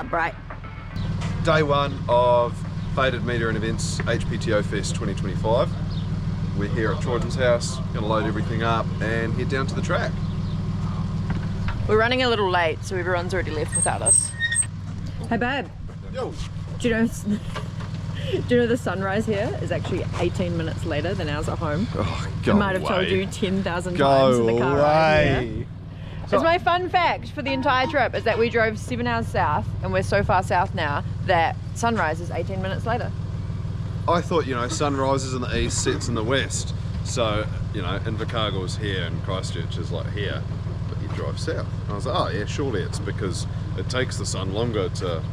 bright. Day one of Faded Media and Events HPTO Fest 2025. We're here at Troyden's house, gonna load everything up and head down to the track. We're running a little late, so everyone's already left without us. Hey babe. Yo. Do you know the sunrise here is actually 18 minutes later than ours at home? Oh, I might have told you 10,000 times in the car ride here. It's my fun fact for the entire trip is that we drove 7 hours south and we're so far south now that sunrise is 18 minutes later. I thought, you know, sunrise is in the east, sets in the west. So, you know, Invercargill's here and Christchurch is like here, but you drive south. And I was like, oh yeah, surely it's because it takes the sun longer to...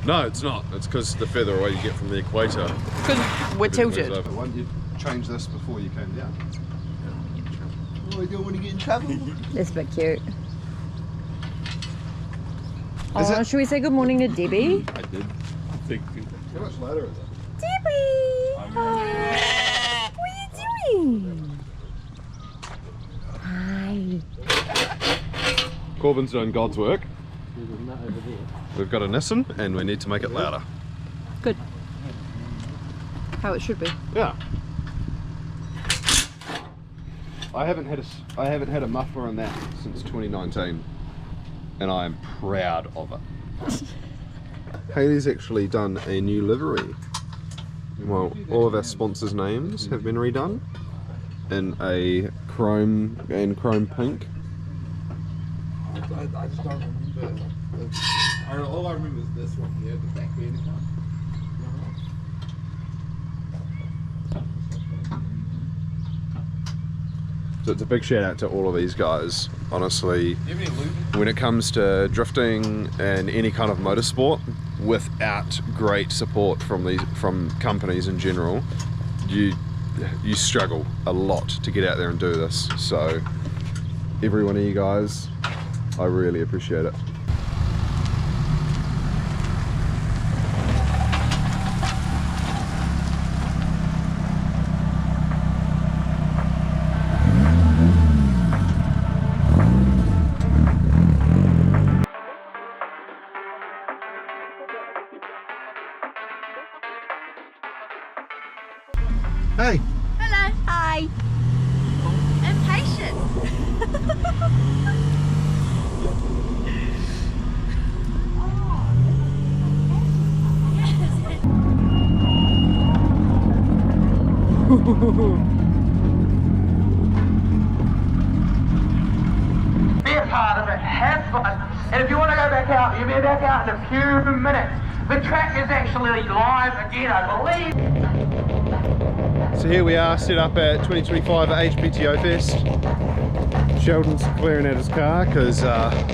No, it's not. It's because the further away you get from the equator. Because we're tilted. Why didn't you change this before you came down? Oh, you don't want to get in trouble. It's a bit cute. Oh, should we say good morning to Debbie? I did. Thank you. How much later is it? Debbie! Oh, what are you doing? Hi. Corbin's doing God's work. We've got a Nissan and we need to make it louder. Good. How it should be. Yeah. I haven't had a muffler in that since 2019, and I am proud of it. Hayley's actually done a new livery. Well, all of our sponsors' names have been redone in a chrome and chrome pink. I just don't remember. All I remember is this one here, the back end. So it's a big shout out to all of these guys. Honestly, when it comes to drifting and any kind of motorsport, without great support from companies in general, you struggle a lot to get out there and do this. So every one of you guys, I really appreciate it. Hey. Hello. Hi. Impatient. Be a part of it, have fun, and if you want to go back out, you'll be back out in a few minutes. The track is actually live again, I believe. So here we are, set up at 2025 at HPTO Fest. Sheldon's clearing out his car because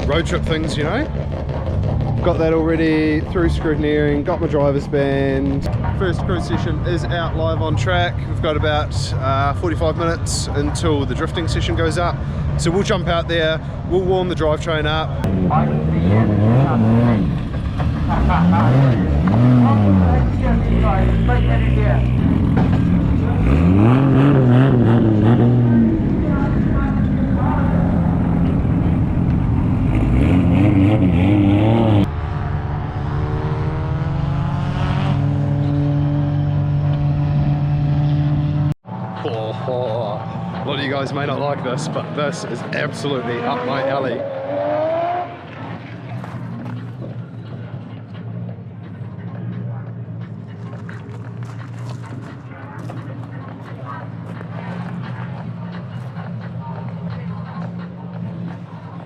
road trip things, you know. Got that already, through scrutineering, got my driver's band. First cruise session is out live on track. We've got about 45 minutes until the drifting session goes up. So we'll jump out there, we'll warm the drivetrain up. I can see A lot of you guys may not like this, but this is absolutely up my alley.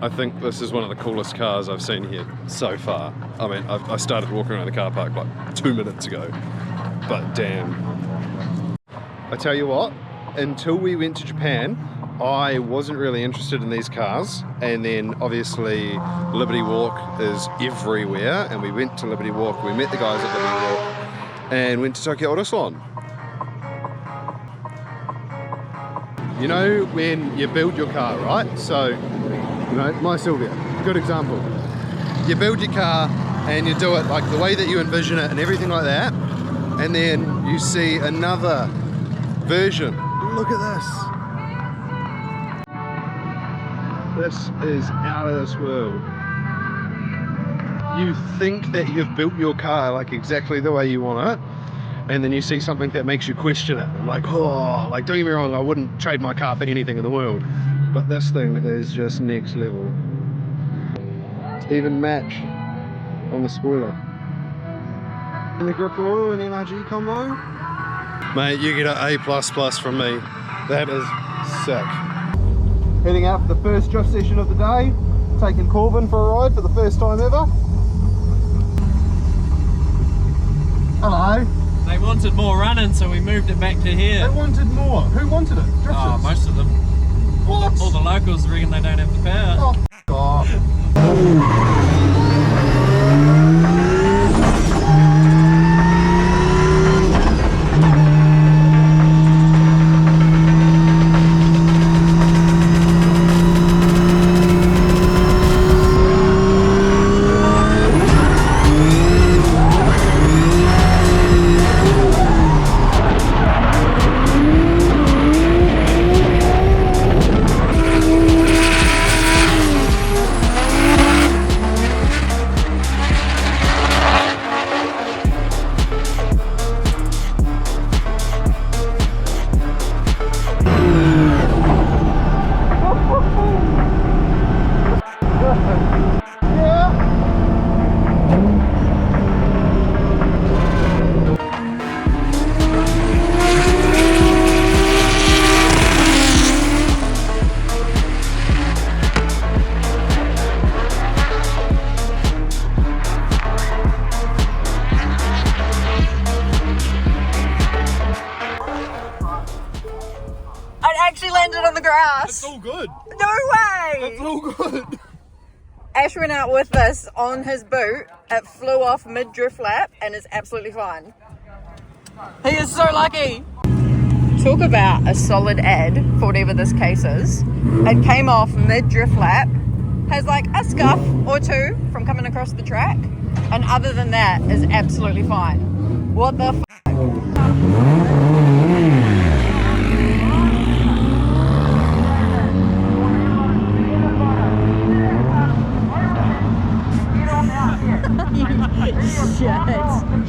I think this is one of the coolest cars I've seen here so far. I mean, I started walking around the car park like 2 minutes ago, but damn. I tell you what, until we went to Japan, I wasn't really interested in these cars, and then obviously Liberty Walk is everywhere, and we went to Liberty Walk, we met the guys at Liberty Walk, and went to Tokyo Auto Salon. You know when you build your car, right? So, you know, my Sylvia, good example. You build your car and you do it like the way that you envision it and everything like that, and then you see another version. Look at this. This is out of this world. you think that you've built your car like exactly the way you want it, and then you see something that makes you question it. Like, oh, like don't get me wrong, I wouldn't trade my car for anything in the world, but this thing is just next level. It's even match on the spoiler. And the grip oil and NRG combo. Mate, you get an A++ from me. That is sick. Heading out for the first drift session of the day. Taking Corbin for a ride for the first time ever. Hello. They wanted more running, so we moved it back to here. They wanted more. Who wanted it? Drifters? Oh, most of them. What? All the locals reckon they don't have the power. Oh, God. Landed on the grass. It's all good. No way! It's all good. Ash went out with this on his boot. It flew off mid-drift lap and is absolutely fine. He is so lucky. Talk about a solid ad for whatever this case is. It came off mid-drift lap. Has like a scuff or two from coming across the track. And other than that is absolutely fine. What the f***?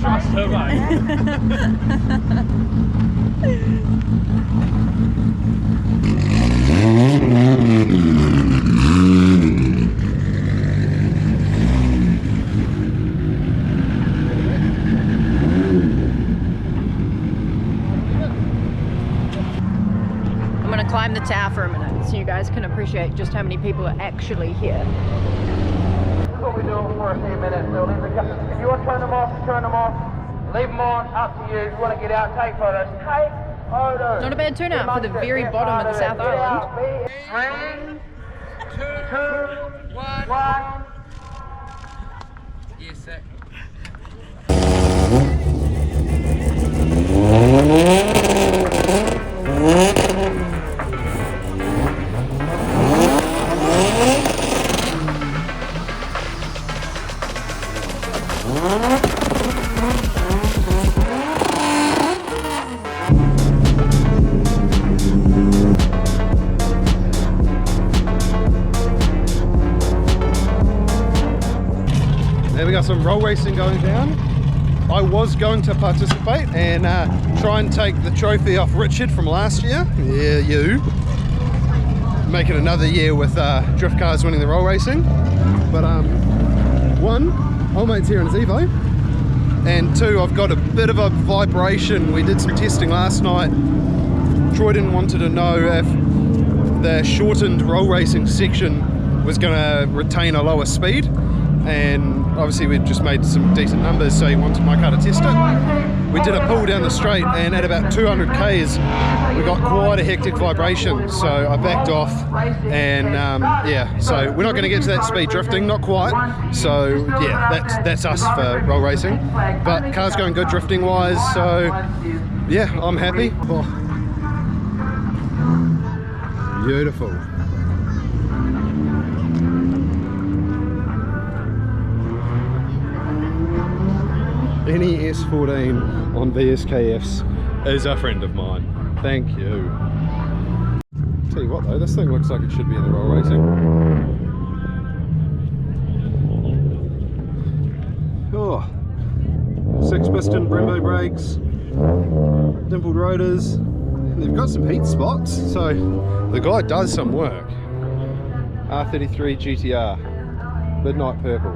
Trust her, mate. I'm gonna climb the tower for a minute so you guys can appreciate just how many people are actually here. What we do for a few minutes. So if you want to turn them off, turn them off. Leave them on, up to you. If you want to get out, take photos. Take photos. Not a bad turnout for the very bottom of the South Island. 3, 2, 1. Yes, sir. We got some roll racing going down. I was going to participate and try and take the trophy off Richard from last year. Yeah, you. Making another year with drift cars winning the roll racing. But one, old mate's here in his Evo. And two, I've got a bit of a vibration. We did some testing last night. Troyden wanted to know if the shortened roll racing section was going to retain a lower speed. And obviously we'd just made some decent numbers, so he wanted my car to test it. We did a pull down the straight, and at about 200 k's we got quite a hectic vibration, so I backed off. And yeah, so we're not going to get to that speed drifting, not quite. So yeah, that's us for roll racing, but car's going good drifting wise, so yeah, I'm happy. Oh. Beautiful. Any S14 on VSKFs is a friend of mine. Thank you. Tell you what though, this thing looks like it should be in the roll racing. piston Brembo brakes, dimpled rotors, and they've got some heat spots, so the guy does some work. R33 GTR, midnight purple.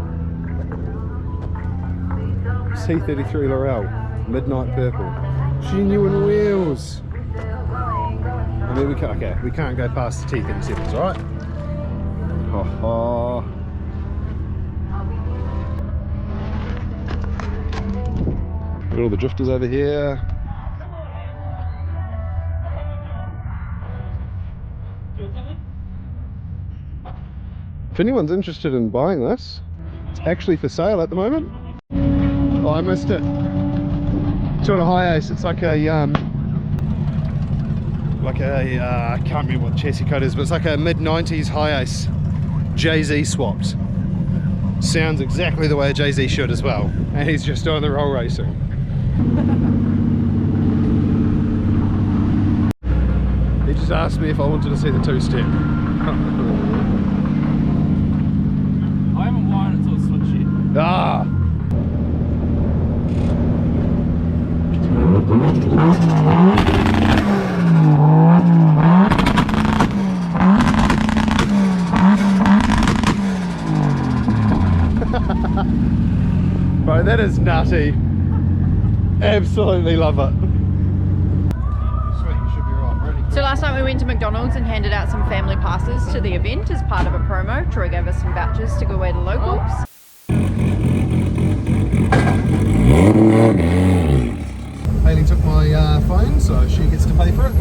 C33 Laurel, midnight purple. Genuine wheels. I mean, we can't go past the T37s, alright? Ha Got all the drifters over here. If anyone's interested in buying this, it's actually for sale at the moment. Oh, I missed it. It's on a high ace. It's like a I can't remember what the chassis code is, but it's like a mid-90s high ace Jay-Z swapped. Sounds exactly the way a Jay-Z should as well, and he's just doing the roll racing. He just asked me if I wanted to see the two-step. I haven't wired it to a switch yet. Ah! Bro, that is nutty. Absolutely love it. Sweet, you should be right. Ready? So last night we went to McDonald's and handed out some family passes to the event as part of a promo. Troy gave us some vouchers to go away to locals. Hayley took my phone, so she gets to pay for it.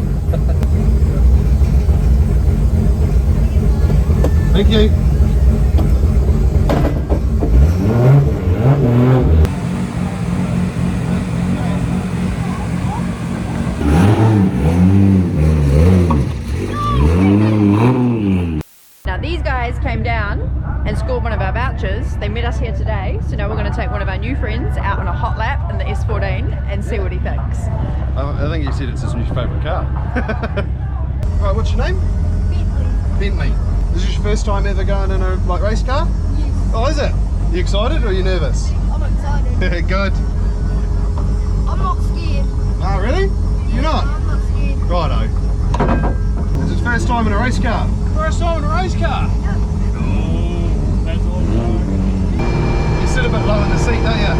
Thank you. Now these guys came down and scored one of our vouchers. They met us here today, so now we're going to take one of our new friends out on a hot lap in the S14 and see what he thinks. I think he said it's his new favourite car. Right, what's your name? Bentley. Is this your first time ever going in a race car? Yes. Oh, is it? You excited or are you nervous? I'm excited. Good. I'm not scared. Ah, really? You're not? I'm not scared. Righto. Is it first time in a race car? First time in a race car. Oh, that's all right. You sit a bit low in the seat, don't you?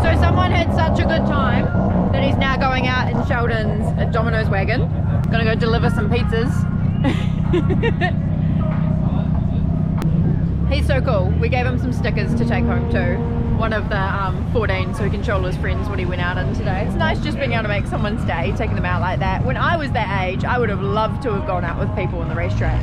So someone had such a good time that he's now going out in Sheldon's Domino's wagon. Gonna go deliver some pizzas. He's so cool. We gave him some stickers to take home too. One of the 14, so he can show all his friends what he went out in today. It's nice just being able to make someone's day, taking them out like that. When I was that age, I would have loved to have gone out with people on the racetrack.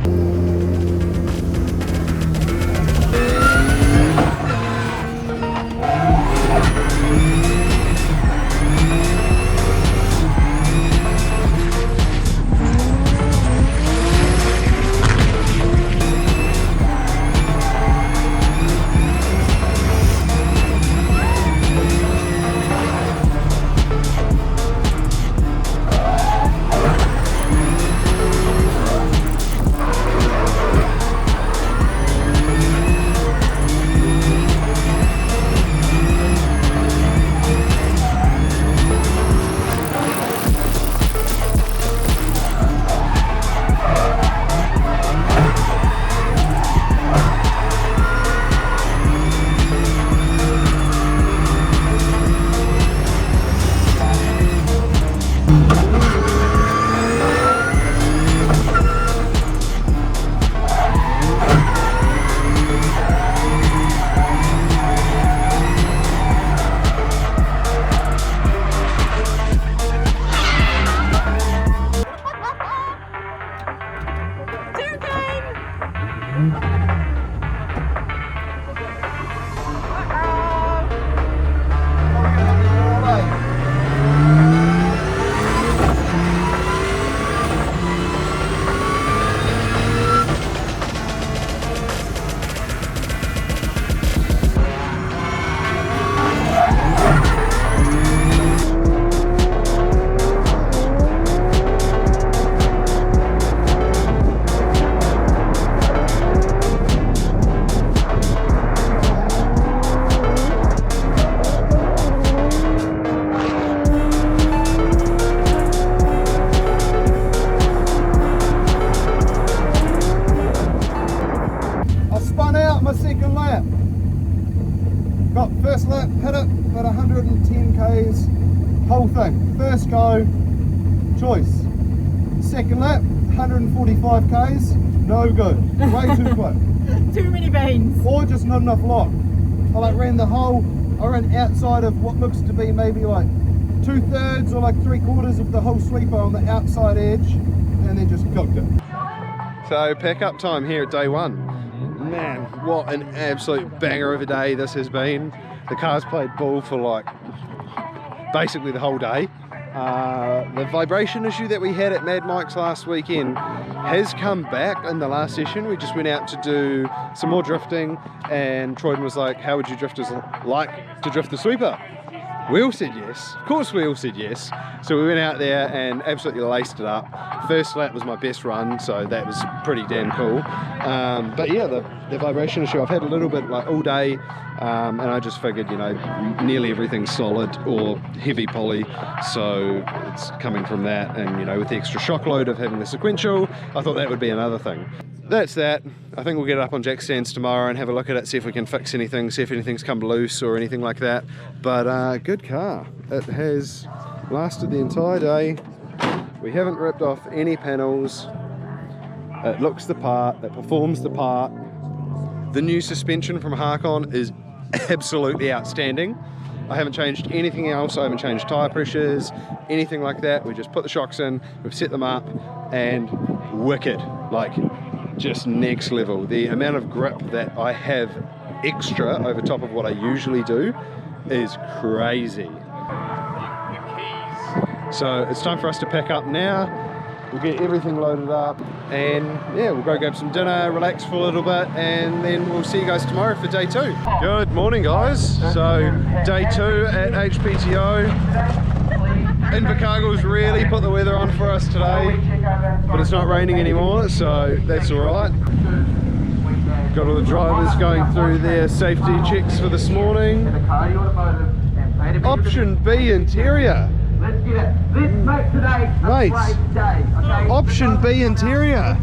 lap. Got first lap, hit it, about 110 k's, whole thing. First go, choice. Second lap, 145 k's, no good. Way too quick. Too many beans. Or just not enough lock. I like ran the whole, I ran outside of what looks to be maybe like 2/3 or like 3/4 of the whole sweeper on the outside edge, and then just cooked it. So pack up time here at day one. Man, what an absolute banger of a day this has been. The car's played ball for like basically the whole day. The vibration issue that we had at Mad Mike's last weekend has come back in the last session. We just went out to do some more drifting, and Troyden was like, how would you drifters like to drift the sweeper? We all said yes. Of course we all said yes. So we went out there and absolutely laced it up. First lap was my best run, so that was pretty damn cool. But yeah, the vibration issue I've had a little bit like all day, and I just figured, you know, nearly everything's solid or heavy poly, so it's coming from that. And you know, with the extra shock load of having the sequential, I thought that would be another thing. That's that. I think we'll get it up on jack stands tomorrow and have a look at it, see if we can fix anything, see if anything's come loose or anything like that. But good car. It has lasted the entire day. We haven't ripped off any panels. It looks the part, it performs the part. The new suspension from Harkon is absolutely outstanding. I haven't changed anything else. I haven't changed tyre pressures, anything like that. We just put the shocks in, we've set them up, and wicked. Like, just next level. The amount of grip that I have extra over top of what I usually do is crazy. So it's time for us to pack up now. We'll get everything loaded up, and yeah, we'll go grab some dinner, relax for a little bit, and then we'll see you guys tomorrow for day two. Good morning, guys. So day two at HPTO. Invercargill's really put the weather on for us today, but it's not raining anymore, so that's all right. Got all the drivers going through their safety checks for this morning. Option B interior. Let's get it. Let's make today a Mate, great day. Okay? Option B interior.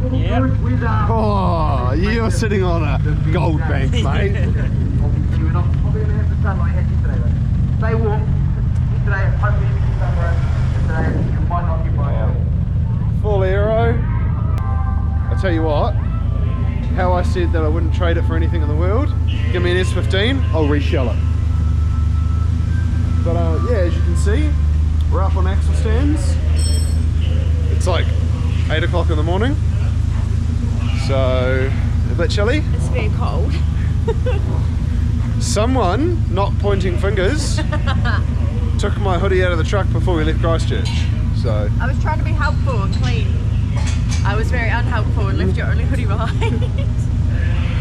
Oh, you're sitting on a gold bank, mate. Obviously, we're not probably going to have the sun like we had yesterday, though. Stay warm. Yesterday, hopefully you can sunburn. Today, you might not get by. Full aero. I tell you what, how I said that I wouldn't trade it for anything in the world. Give me an S15, I'll reshell it. But yeah, as you can see, we're up on axle stands. It's like 8 o'clock in the morning, so a bit chilly. It's very cold. Someone, not pointing fingers, took my hoodie out of the truck before we left Christchurch. So I was trying to be helpful and clean. I was very unhelpful and left your only hoodie behind.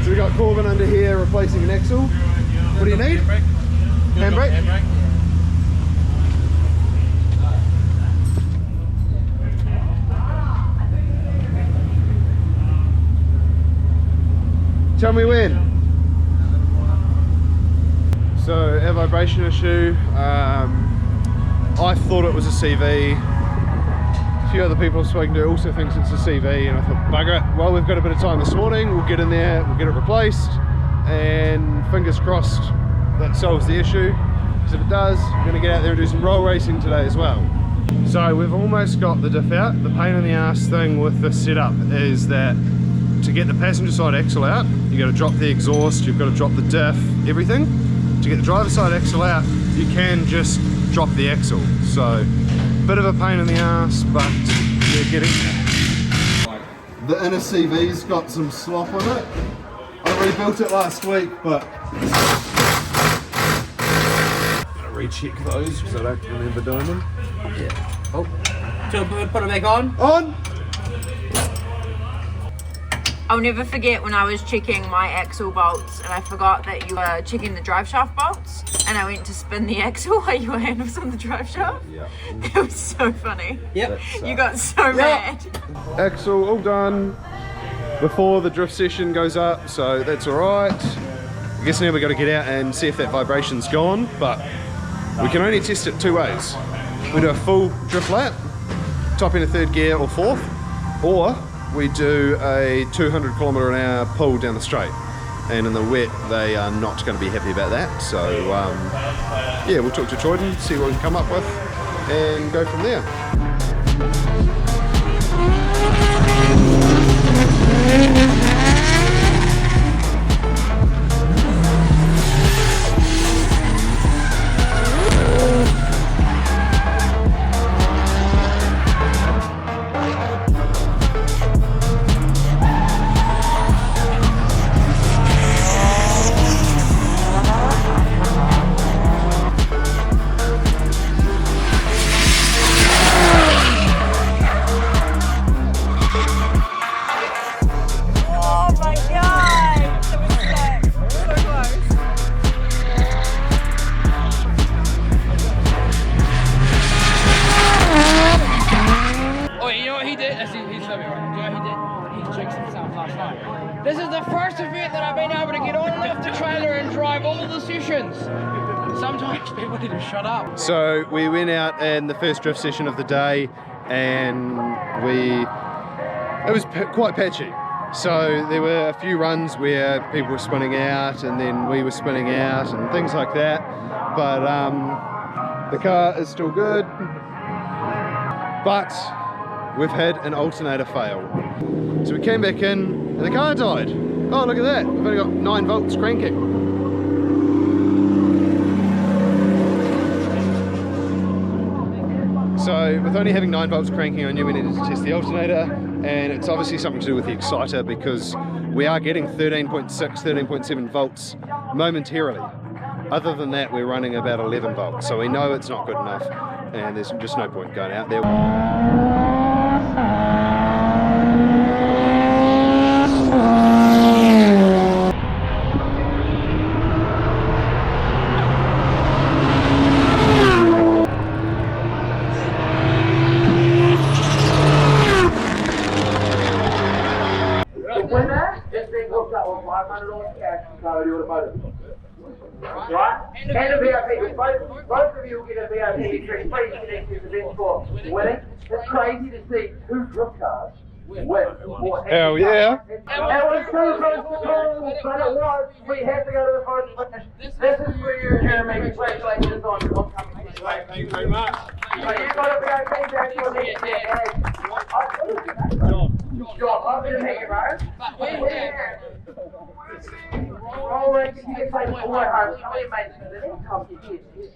So we got Corbin under here replacing an axle. What do you need? Handbrake? Handbrake. Tell me when. So our vibration issue, I thought it was a CV. A few other people I've spoken to also thinks it's a CV, and I thought, bugger it, well, we've got a bit of time this morning, we'll get in there, we'll get it replaced, and fingers crossed that solves the issue, because if it does, we're going to get out there and do some roll racing today as well. So we've almost got the diff out. The pain in the ass thing with this setup is that to get the passenger side axle out, you've got to drop the exhaust, you've got to drop the diff, everything. To get the driver's side axle out, you can just drop the axle. So, bit of a pain in the ass, but you're getting there. The inner CV's got some slop on it. I rebuilt it last week, but gotta recheck those because I don't remember doing them. Yeah. Oh. So put it back on? On! I'll never forget when I was checking my axle bolts and I forgot that you were checking the drive shaft bolts, and I went to spin the axle while your hand was on the drive shaft. Yeah. It was so funny. Yep. You got so mad. Axle all done before the drift session goes up, so that's alright. I guess now we've got to get out and see if that vibration's gone, but we can only test it two ways. We do a full drift lap, top into third gear or fourth, or we do a 200 km/h pull down the straight. and in the wet they are not going to be happy about that. So yeah, we'll talk to Troyden, see what we can come up with, and go from there. This is the first event that I've been able to get on and off the trailer and drive all the sessions. Sometimes people need to shut up. So we went out in the first drift session of the day, and it was quite patchy. So there were a few runs where people were spinning out and then we were spinning out and things like that. But the car is still good. But we've had an alternator fail. So we came back in and the car died. Oh, look at that. We've only got 9 volts cranking. So with only having 9 volts cranking, I knew we needed to test the alternator, and it's obviously something to do with the exciter because we are getting 13.6, 13.7 volts momentarily. Other than that, we're running about 11 volts. So we know it's not good enough, and there's just no point going out there. $500 cash from Cody Automotive. Right? And a VIP. Both of you will get a VIP free connect to the event for winning. It's crazy to see 2 drift cars win. Hell yeah. It was too close to call, but it was. We had to go to the first finish. This is for you, Jeremy. Congratulations on coming to the Thank you very much. So you've got a VIP back for the John, I'm going to make it right. Oh, right, you can play with more hard. How many mates are there? Come to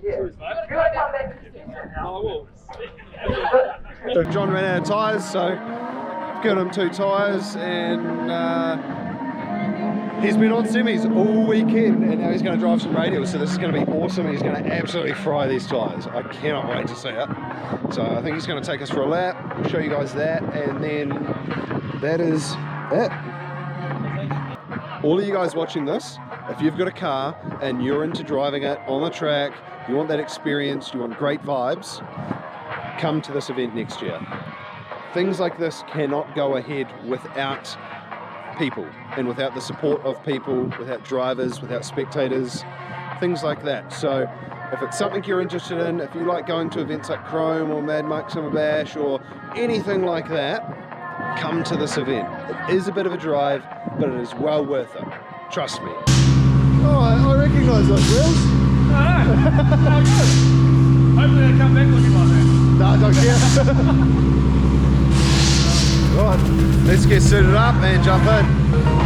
here. You got to come back to the station now. So John ran out of tyres, so given him 2 tyres, and he's been on semis all weekend, and now he's going to drive some radials, so this is going to be awesome. He's going to absolutely fry these tyres. I cannot wait to see it. So I think he's going to take us for a lap. We'll show you guys that, and then that is it. All of you guys watching this, if you've got a car and you're into driving it on the track, you want that experience, you want great vibes, come to this event next year. Things like this cannot go ahead without people and without the support of people, without drivers, without spectators, things like that. So if it's something you're interested in, if you like going to events like Chrome or Mad Mike Summer Bash or anything like that, come to this event. It is a bit of a drive, but it is well worth it. Trust me. Oh, I recognise those wheels. Oh, good. Hopefully they come back looking like that. No, I don't care. Right, let's get suited up and jump in.